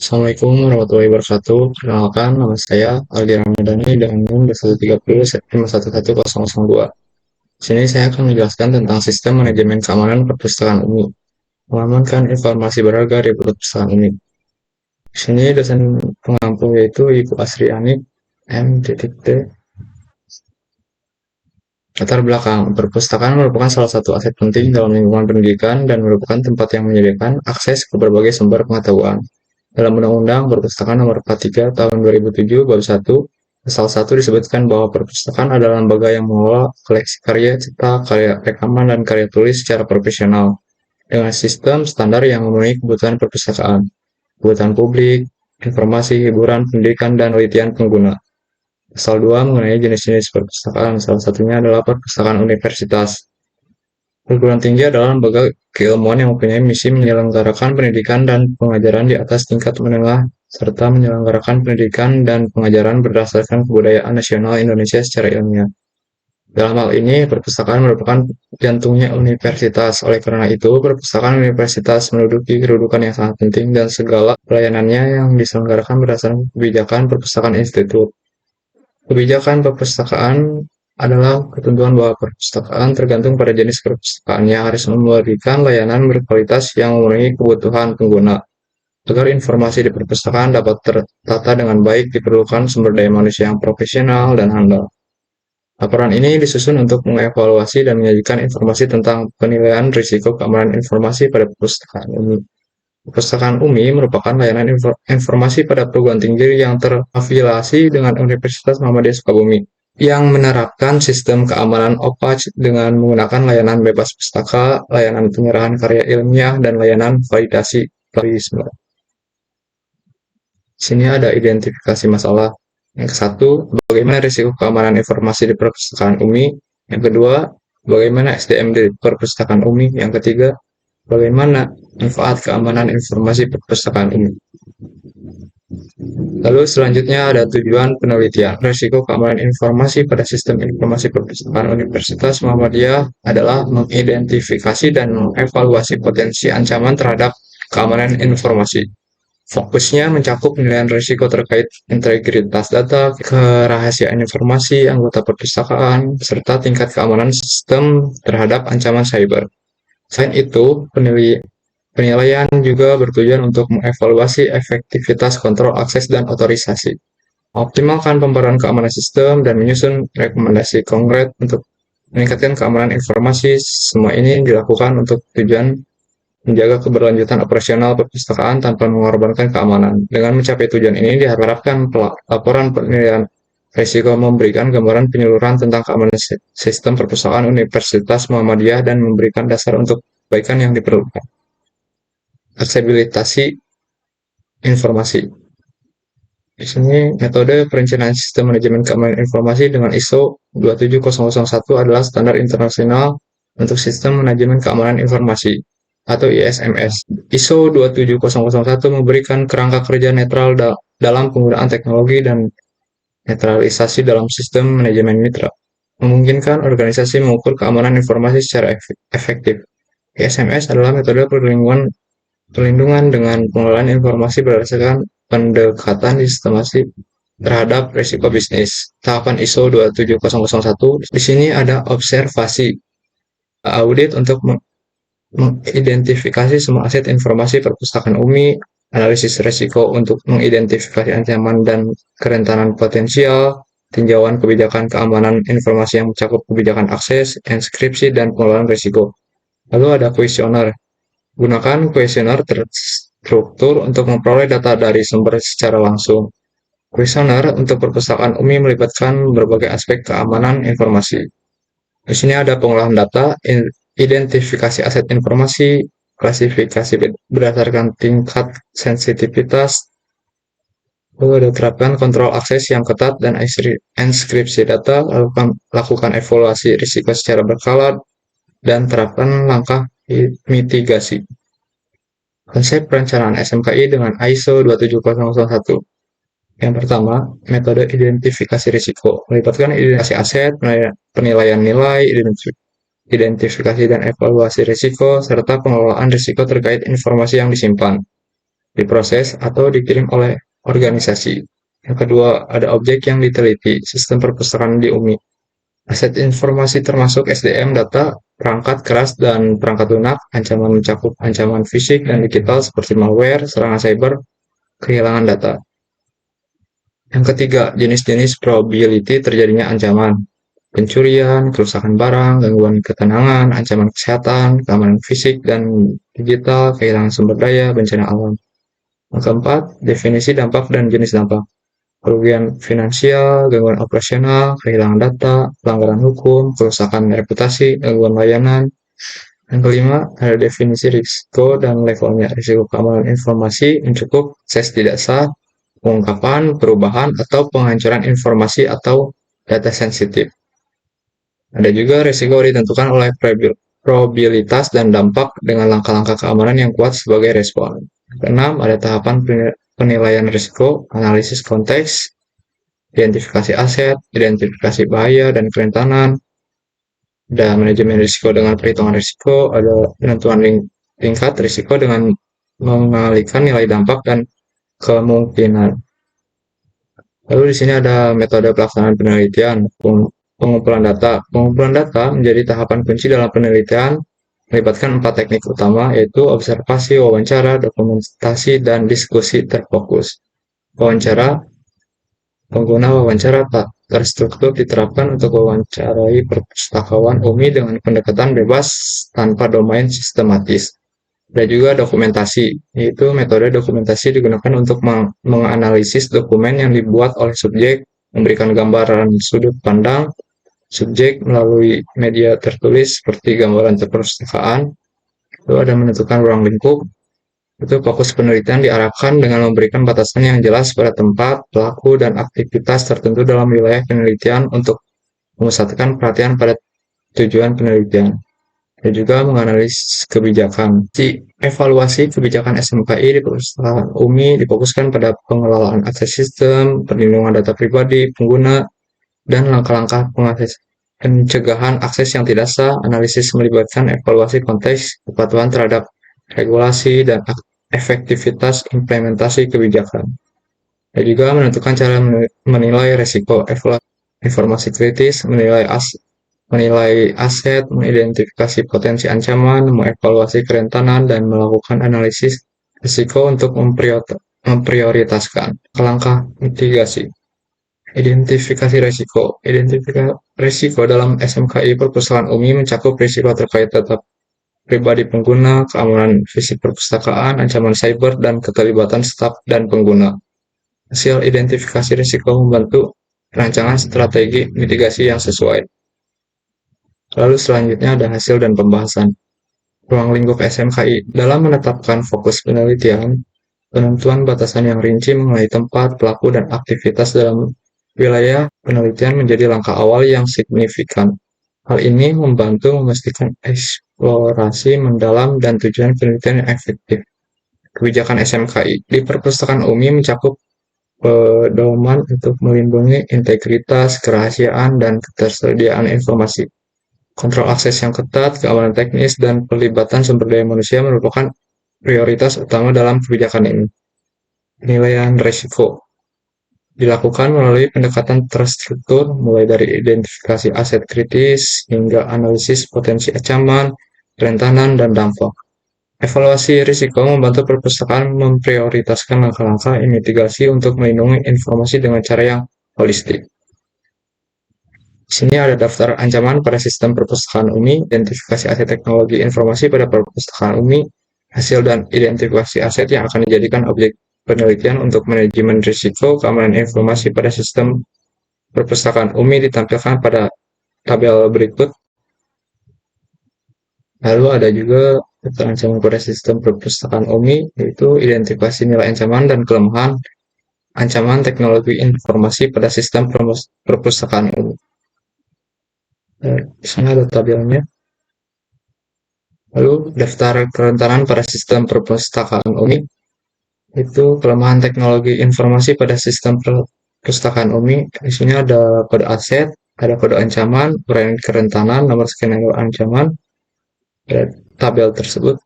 Assalamualaikum warahmatullahi wabarakatuh. Perkenalkan, nama saya Aldi Ramadhani dengan NIM 130 Di sini saya akan menjelaskan tentang sistem manajemen keamanan perpustakaan UMI. Mengamankan informasi berharga di perpustakaan UMI. Di sini dosen pengampu yaitu Ibu Asri Anik, M.T. Latar belakang, perpustakaan merupakan salah satu aset penting dalam lingkungan pendidikan dan merupakan tempat yang menyediakan akses ke berbagai sumber pengetahuan. Dalam Undang-Undang Perpustakaan Nomor 43 Tahun 2007 Bab 1, Pasal 1 disebutkan bahwa perpustakaan adalah lembaga yang mengelola koleksi karya cipta, karya rekaman, dan karya tulis secara profesional dengan sistem standar yang memenuhi kebutuhan perpustakaan, kebutuhan publik, informasi, hiburan, pendidikan, dan penelitian pengguna. Pasal 2 mengenai jenis-jenis perpustakaan, salah satunya adalah perpustakaan universitas. Perguruan tinggi adalah lembaga keilmuan yang mempunyai misi menyelenggarakan pendidikan dan pengajaran di atas tingkat menengah, serta menyelenggarakan pendidikan dan pengajaran berdasarkan kebudayaan nasional Indonesia secara ilmiah. Dalam hal ini, perpustakaan merupakan jantungnya universitas. Oleh karena itu, perpustakaan universitas menduduki kedudukan yang sangat penting dan segala pelayanannya yang diselenggarakan berdasarkan kebijakan perpustakaan institut. Kebijakan perpustakaan adalah ketentuan bahwa perpustakaan tergantung pada jenis perpustakaan yang harus memberikan layanan berkualitas yang memenuhi kebutuhan pengguna. Agar informasi di perpustakaan dapat tertata dengan baik, diperlukan sumber daya manusia yang profesional dan handal. Laporan ini disusun untuk mengevaluasi dan menyajikan informasi tentang penilaian risiko keamanan informasi pada perpustakaan ini. Perpustakaan UMI merupakan layanan informasi pada perguruan tinggi yang terafiliasi dengan Universitas Muhammadiyah Sukabumi, yang menerapkan sistem keamanan OPAC dengan menggunakan layanan bebas pustaka, layanan penyerahan karya ilmiah, dan layanan validasi pluralisme. Di sini ada identifikasi masalah. Yang satu, bagaimana risiko keamanan informasi di perpustakaan UMI. Yang kedua, bagaimana SDM di perpustakaan UMI. Yang ketiga, bagaimana manfaat keamanan informasi perpustakaan UMI. Lalu selanjutnya ada tujuan penelitian. Risiko keamanan informasi pada sistem informasi perpustakaan Universitas Muhammadiyah adalah mengidentifikasi dan mengevaluasi potensi ancaman terhadap keamanan informasi. Fokusnya mencakup penilaian risiko terkait integritas data, kerahasiaan informasi anggota perpustakaan, serta tingkat keamanan sistem terhadap ancaman cyber. Selain itu, penilaian juga bertujuan untuk mengevaluasi efektivitas kontrol akses dan otorisasi, optimalkan pembaruan keamanan sistem, dan menyusun rekomendasi konkret untuk meningkatkan keamanan informasi. Semua ini dilakukan untuk tujuan menjaga keberlanjutan operasional perpustakaan tanpa mengorbankan keamanan. Dengan mencapai tujuan ini, diharapkan laporan penilaian risiko memberikan gambaran penyeluruhan tentang keamanan sistem perpustakaan Universitas Muhammadiyah dan memberikan dasar untuk perbaikan yang diperlukan. Aksesibilitas informasi. Di sini metode perencanaan sistem manajemen keamanan informasi dengan ISO 27001 adalah standar internasional untuk sistem manajemen keamanan informasi atau ISMS. ISO 27001 memberikan kerangka kerja netral dalam penggunaan teknologi dan netralisasi dalam sistem manajemen mitra, memungkinkan organisasi mengukur keamanan informasi secara efektif. ISMS adalah metode perlindungan dengan pengelolaan informasi berdasarkan pendekatan sistematis terhadap risiko bisnis. Tahapan ISO 27001, di sini ada observasi, audit untuk mengidentifikasi semua aset informasi perpustakaan UMI, analisis risiko untuk mengidentifikasi ancaman dan kerentanan potensial, tinjauan kebijakan keamanan informasi yang mencakup kebijakan akses, enskripsi, dan pengelolaan risiko. Lalu ada kuesioner. Gunakan kuesioner terstruktur untuk memperoleh data dari sumber secara langsung. Kuesioner untuk perpustakaan UMI melibatkan berbagai aspek keamanan informasi. Di sini ada pengolahan data, identifikasi aset informasi, klasifikasi berdasarkan tingkat sensitivitas, lalu ada terapkan kontrol akses yang ketat dan enskripsi data, lakukan evaluasi risiko secara berkala, dan terapkan langkah mitigasi. Konsep perencanaan SMKI dengan ISO 27001. Yang pertama, metode identifikasi risiko. Melibatkan identifikasi aset, penilaian nilai, identifikasi dan evaluasi risiko, serta pengelolaan risiko terkait informasi yang disimpan. diproses, atau dikirim oleh organisasi. Yang kedua, ada objek yang diteliti, sistem perpustakaan di UMI. Aset informasi termasuk SDM, data, perangkat keras, dan perangkat lunak. Ancaman mencakup ancaman fisik dan digital seperti malware, serangan cyber, kehilangan data. Yang ketiga, jenis-jenis probability terjadinya ancaman. Pencurian, kerusakan barang, gangguan ketenangan, ancaman kesehatan, keamanan fisik dan digital, kehilangan sumber daya, bencana alam. Yang keempat, definisi dampak dan jenis dampak. Kerugian finansial, gangguan operasional, kehilangan data, pelanggaran hukum, kerusakan reputasi, gangguan layanan. Yang kelima, ada definisi risiko dan levelnya. Risiko keamanan informasi mencakup akses tidak sah, pengungkapan, perubahan, atau penghancuran informasi atau data sensitif. Ada juga risiko ditentukan oleh probabilitas dan dampak dengan langkah-langkah keamanan yang kuat sebagai respon. Keenam, ada tahapan penilaian risiko, analisis konteks, identifikasi aset, identifikasi bahaya dan kerentanan, ada manajemen risiko dengan perhitungan risiko, ada penentuan tingkat risiko dengan mengalihkan nilai dampak dan kemungkinan. Lalu di sini ada metode pelaksanaan penelitian, pengumpulan data. Pengumpulan data menjadi tahapan kunci dalam penelitian, melibatkan 4 teknik utama, yaitu observasi, wawancara, dokumentasi, dan diskusi terfokus. Wawancara, pengguna wawancara tak terstruktur diterapkan untuk mewawancarai perpustakawan UMI dengan pendekatan bebas tanpa domain sistematis. Ada juga dokumentasi, yaitu metode dokumentasi digunakan untuk menganalisis dokumen yang dibuat oleh subjek, memberikan gambaran sudut pandang subjek melalui media tertulis seperti gambaran perpustakaan. Lalu ada menentukan ruang lingkup, itu fokus penelitian diarahkan dengan memberikan batasan yang jelas pada tempat, pelaku, dan aktivitas tertentu dalam wilayah penelitian untuk memusatkan perhatian pada tujuan penelitian. Dan juga menganalisis kebijakan. Evaluasi kebijakan SMKI di perpustakaan UMI difokuskan pada pengelolaan akses sistem, perlindungan data pribadi pengguna, dan langkah-langkah pencegahan akses yang tidak sah. Analisis melibatkan evaluasi konteks, kepatuhan terhadap regulasi, dan efektivitas implementasi kebijakan. Dan juga menentukan cara menilai risiko, informasi kritis, menilai aset, mengidentifikasi potensi ancaman, mengevaluasi kerentanan, dan melakukan analisis risiko untuk memprioritaskan langkah mitigasi. Identifikasi risiko. Identifikasi risiko dalam SMKI perpustakaan UMI mencakup risiko terkait data pribadi pengguna, keamanan fisik perpustakaan, ancaman cyber, dan keterlibatan staf dan pengguna. Hasil identifikasi risiko membantu perancangan strategi mitigasi yang sesuai. Lalu selanjutnya ada hasil dan pembahasan. Ruang lingkup SMKI. Dalam menetapkan fokus penelitian, penentuan batasan yang rinci mengenai tempat, pelaku, dan aktivitas dalam wilayah penelitian menjadi langkah awal yang signifikan. Hal ini membantu memastikan eksplorasi mendalam dan tujuan penelitian yang efektif. Kebijakan SMKI di perpustakaan UMI mencakup pedoman untuk melindungi integritas, kerahasiaan, dan ketersediaan informasi. Kontrol akses yang ketat, keamanan teknis, dan pelibatan sumber daya manusia merupakan prioritas utama dalam kebijakan ini. Penilaian risiko dilakukan melalui pendekatan terstruktur, mulai dari identifikasi aset kritis hingga analisis potensi ancaman, kerentanan, dan dampak. Evaluasi risiko membantu perpustakaan memprioritaskan langkah-langkah mitigasi untuk melindungi informasi dengan cara yang holistik. Di sini ada daftar ancaman pada sistem perpustakaan UMI, identifikasi aset teknologi informasi pada perpustakaan UMI, hasil dan identifikasi aset yang akan dijadikan objek penelitian untuk manajemen risiko keamanan informasi pada sistem perpustakaan UMI ditampilkan pada tabel berikut. Lalu ada juga daftar ancaman pada sistem perpustakaan UMI, yaitu identifikasi nilai ancaman dan kelemahan ancaman teknologi informasi pada sistem perpustakaan UMI. Di sana ada tabelnya. Lalu daftar kerentanan pada sistem perpustakaan UMI, itu kelemahan teknologi informasi pada sistem perpustakaan UMI. Di sini ada kode aset, ada kode ancaman, uraian kerentanan, nomor skenario ancaman, tabel tersebut.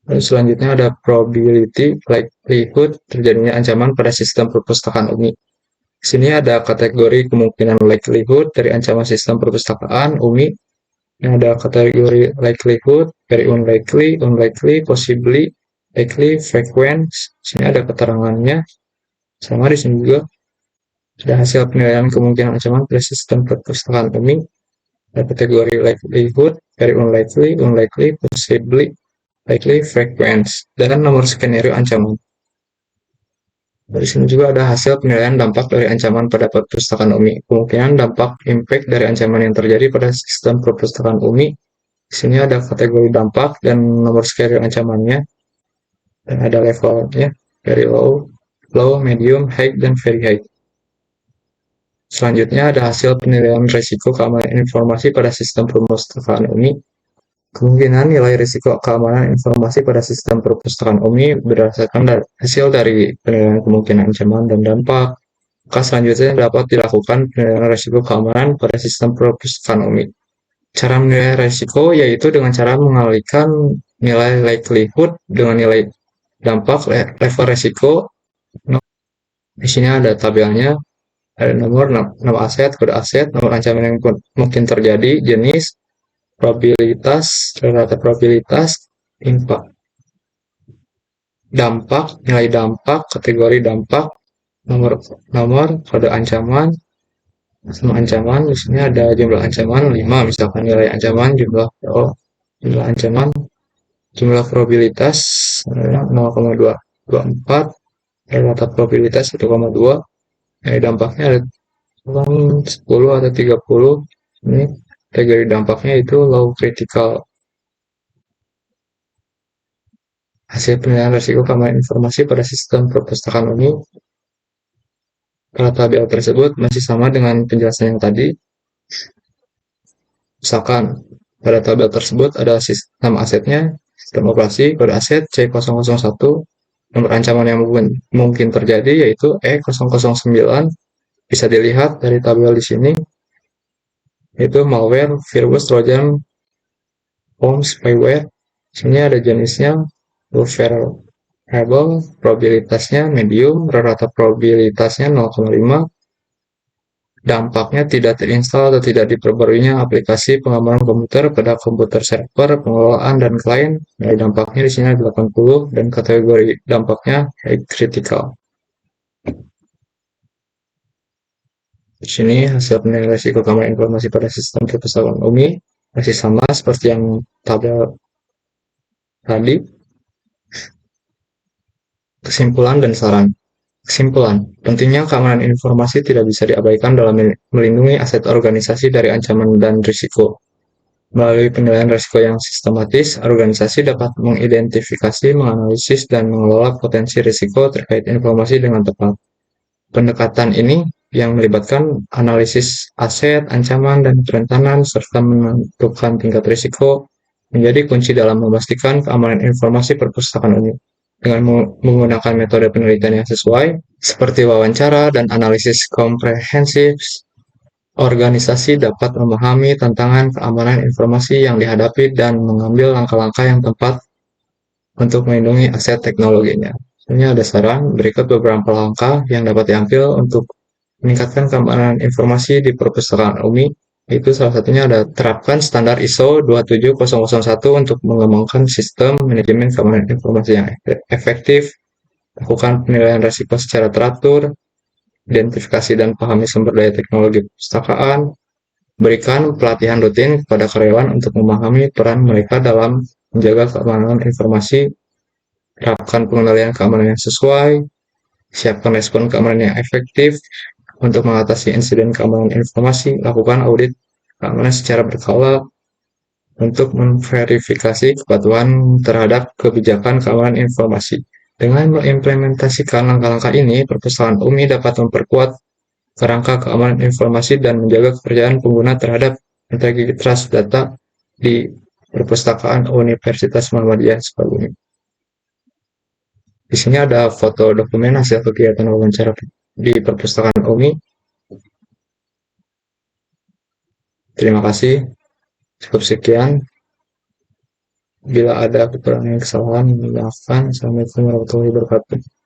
Lalu selanjutnya ada probability likelihood terjadinya ancaman pada sistem perpustakaan UMI. Di sini ada kategori kemungkinan likelihood dari ancaman sistem perpustakaan UMI. Yang ada kategori likelihood, very unlikely, unlikely, possibly, likely, frequent. Di sini ada keterangannya. Sama di sini juga ada hasil penilaian kemungkinan ancaman pada sistem perpustakaan UMI. Ada kategori likelihood, very unlikely, unlikely, possibly, likely, frequent, dan nomor skenario ancaman. Dari sini juga ada hasil penilaian dampak dari ancaman pada perpustakaan UMI. Kemungkinan dampak impact dari ancaman yang terjadi pada sistem perpustakaan UMI. Di sini ada kategori dampak dan nomor skenario ancamannya. Dan ada levelnya, very low, low, medium, high, dan very high. Selanjutnya ada hasil penilaian risiko keamanan informasi pada sistem perpustakaan UMI. Kemungkinan nilai risiko keamanan informasi pada sistem perpustakaan UMI berdasarkan hasil dari penilaian kemungkinan ancaman dan dampak. Maka selanjutnya dapat dilakukan penilaian risiko keamanan pada sistem perpustakaan UMI. Cara menilai risiko yaitu dengan cara mengalihkan nilai likelihood dengan nilai dampak level risiko. Di sini ada tabelnya, ada nomor aset, kode aset, nomor ancaman yang mungkin terjadi, jenis, probabilitas, rata probabilitas, impact, dampak, nilai dampak, kategori dampak, nomor kode ancaman, sama ancaman. Di sini ada jumlah ancaman 5, misalkan nilai ancaman, jumlah ancaman, jumlah probabilitas 0,224, rata probabilitas 1,2, nilai dampaknya ada 10 atau 30. Ini kategori dampaknya itu low critical. Hasil penilaian risiko keamanan informasi pada sistem perpustakaan UMI. Pada tabel tersebut masih sama dengan penjelasan yang tadi. Misalkan pada tabel tersebut ada nama asetnya, sistem operasi, kode aset C001, nomor ancaman yang mungkin terjadi yaitu E009. Bisa dilihat dari tabel di sini, yaitu malware, virus, trojan, spyware. Di sini ada jenisnya, variable, probabilitasnya medium, rata probabilitasnya 0,5, dampaknya tidak terinstall atau tidak diperbaruinya aplikasi pengamanan komputer pada komputer server, pengelolaan, dan klien. Nilai dampaknya di sini ada 80 dan kategori dampaknya high critical. Di sini hasil penilaian risiko keamanan informasi pada sistem perpustakaan UMI masih sama seperti yang tabel tadi. Kesimpulan dan saran. Kesimpulan, pentingnya keamanan informasi tidak bisa diabaikan dalam melindungi aset organisasi dari ancaman dan risiko. Melalui penilaian risiko yang sistematis, organisasi dapat mengidentifikasi, menganalisis, dan mengelola potensi risiko terkait informasi dengan tepat. Pendekatan ini yang melibatkan analisis aset, ancaman, dan kerentanan, serta menentukan tingkat risiko, menjadi kunci dalam memastikan keamanan informasi perpustakaan umum. Dengan menggunakan metode penelitian yang sesuai, seperti wawancara dan analisis komprehensif, organisasi dapat memahami tantangan keamanan informasi yang dihadapi dan mengambil langkah-langkah yang tepat untuk melindungi aset teknologinya. Ini ada saran, berikut beberapa langkah yang dapat diambil untuk meningkatkan keamanan informasi di perpustakaan UMI. Itu salah satunya ada terapkan standar ISO 27001 untuk mengembangkan sistem manajemen keamanan informasi yang efektif, lakukan penilaian risiko secara teratur, identifikasi dan pahami sumber daya teknologi perpustakaan, berikan pelatihan rutin kepada karyawan untuk memahami peran mereka dalam menjaga keamanan informasi, terapkan pengendalian keamanan yang sesuai, siapkan respon keamanan yang efektif untuk mengatasi insiden keamanan informasi, lakukan audit keamanan secara berkala untuk memverifikasi kepatuhan terhadap kebijakan keamanan informasi. Dengan mengimplementasikan langkah-langkah ini, perpustakaan UMI dapat memperkuat kerangka keamanan informasi dan menjaga kepercayaan pengguna terhadap integritas data di perpustakaan Universitas Muhammadiyah Sukabumi. Di sini ada foto dokumen hasil kegiatan wawancara di perpustakaan UMI. Terima kasih. Cukup sekian. Bila ada kekurangan kesalahan, maafkan. Assalamualaikum warahmatullahi wabarakatuh.